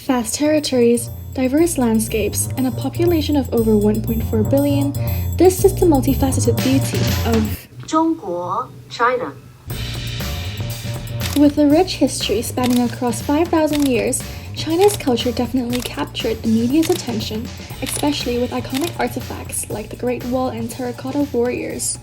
Vast territories, diverse landscapes, and a population of over 1.4 billion, this is the multifaceted beauty of 中国, China. With a rich history spanning across 5,000 years, China's culture definitely captured the media's attention, especially with iconic artifacts like the Great Wall and terracotta warriors.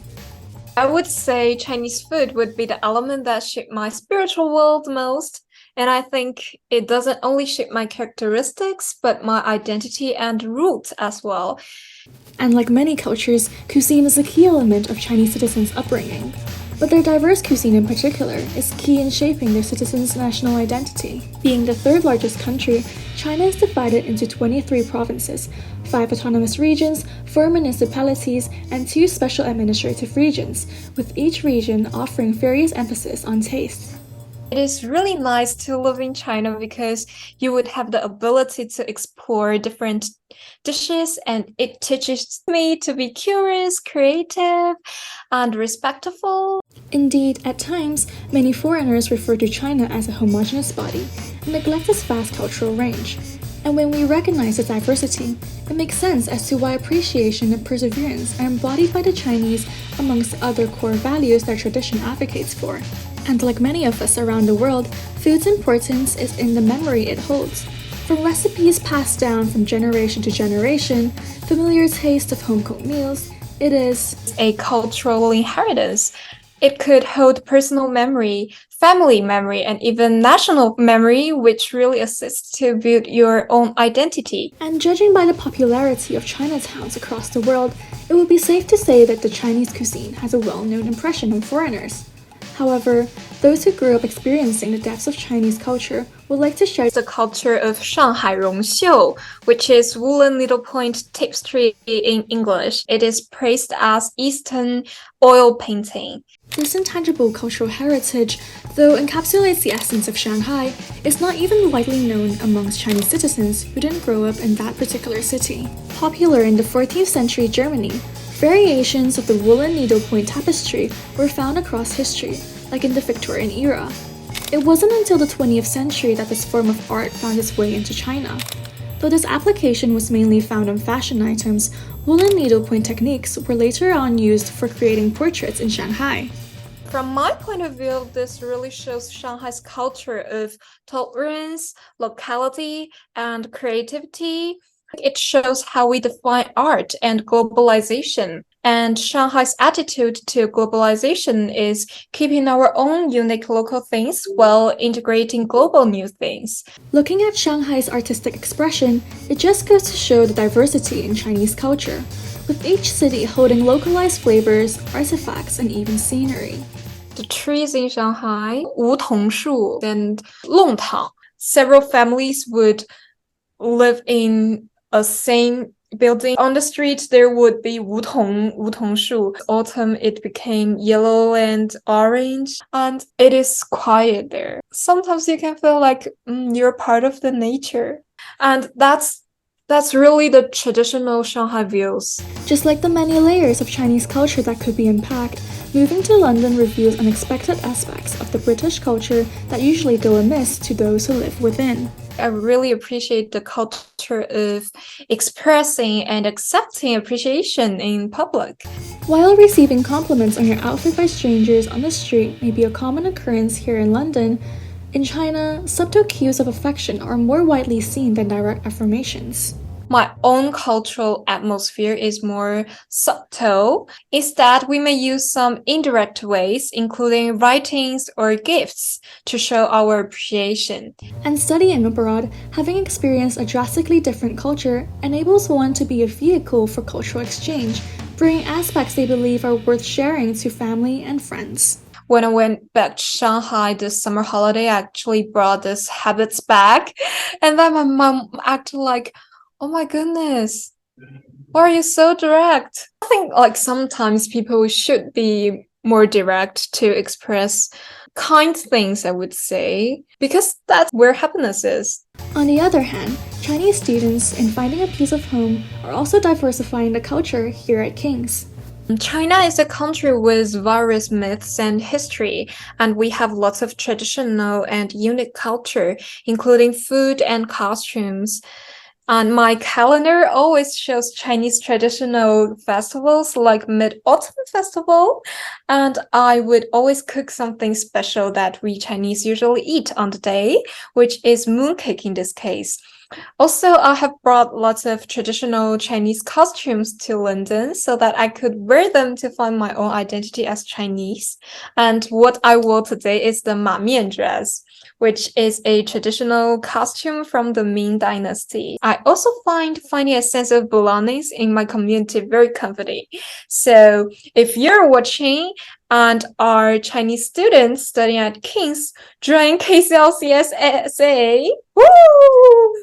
I would say Chinese food would be the element that shaped my spiritual world the most. And I think it doesn't only shape my characteristics, but my identity and roots as well. And like many cultures, cuisine is a key element of Chinese citizens' upbringing. But their diverse cuisine in particular is key in shaping their citizens' national identity. Being the third largest country, China is divided into 23 provinces, 5 autonomous regions, 4 municipalities, and 2 special administrative regions, with each region offering various emphasis on taste. It is really nice to live in China because you would have the ability to explore different dishes, and it teaches me to be curious, creative, and respectful. Indeed, at times, many foreigners refer to China as a homogeneous body and neglect its vast cultural range. And when we recognize its diversity, it makes sense as to why appreciation and perseverance are embodied by the Chinese amongst other core values their tradition advocates for. And like many of us around the world, food's importance is in the memory it holds. From recipes passed down from generation to generation, familiar taste of home-cooked meals, it is a cultural inheritance. It could hold personal memory, family memory, and even national memory, which really assists to build your own identity. And judging by the popularity of Chinatowns across the world, it would be safe to say that the Chinese cuisine has a well-known impression on foreigners. However, those who grew up experiencing the depths of Chinese culture would like to share the culture of Shanghai Rongxiu, which is woolen needlepoint tapestry in English. It is praised as Eastern oil painting. This intangible cultural heritage, though encapsulates the essence of Shanghai, is not even widely known amongst Chinese citizens who didn't grow up in that particular city. Popular in the 14th century Germany, variations of the woolen needlepoint tapestry were found across history, like in the Victorian era. It wasn't until the 20th century that this form of art found its way into China. Though this application was mainly found on fashion items, woolen needlepoint techniques were later on used for creating portraits in Shanghai. From my point of view, this really shows Shanghai's culture of tolerance, locality, and creativity. It shows how we define art and globalization. And Shanghai's attitude to globalization is keeping our own unique local things while integrating global new things. Looking at Shanghai's artistic expression, it just goes to show the diversity in Chinese culture, with each city holding localized flavors, artifacts, and even scenery. The trees in Shanghai, 梧桐树 and 弄堂, several families would live in a same building. On the street, there would be 梧桐树. Autumn, it became yellow and orange, and it is quiet there. Sometimes you can feel like you're part of the nature, and that's really the traditional Shanghai views. Just like the many layers of Chinese culture that could be unpacked, moving to London reveals unexpected aspects of the British culture that usually go amiss to those who live within. I really appreciate the culture of expressing and accepting appreciation in public. While receiving compliments on your outfit by strangers on the street may be a common occurrence here in London, in China, subtle cues of affection are more widely seen than direct affirmations. My own cultural atmosphere is more subtle. Instead, we may use some indirect ways, including writings or gifts, to show our appreciation. And studying abroad, having experienced a drastically different culture, enables one to be a vehicle for cultural exchange, bringing aspects they believe are worth sharing to family and friends. When I went back to Shanghai this summer holiday, I actually brought these habits back, and then my mom acted like, "Oh my goodness, why are you so direct?" I think like sometimes people should be more direct to express kind things, I would say, because that's where happiness is. On the other hand, Chinese students, in finding a piece of home, are also diversifying the culture here at King's. China is a country with various myths and history, and we have lots of traditional and unique culture, including food and costumes. And my calendar always shows Chinese traditional festivals like Mid-Autumn Festival, and I would always cook something special that we Chinese usually eat on the day, which is mooncake in this case. Also, I have brought lots of traditional Chinese costumes to London so that I could wear them to find my own identity as Chinese. And what I wore today is the Ma Mian dress, which is a traditional costume from the Ming Dynasty. I also find finding a sense of belonging in my community very comforting. So if you're watching and are Chinese students studying at King's, join KCL CSSA. Woo!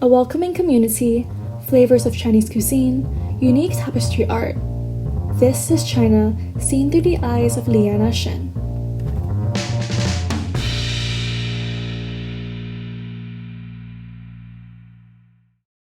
A welcoming community, flavors of Chinese cuisine, unique tapestry art. This is China seen through the eyes of Liana Shen.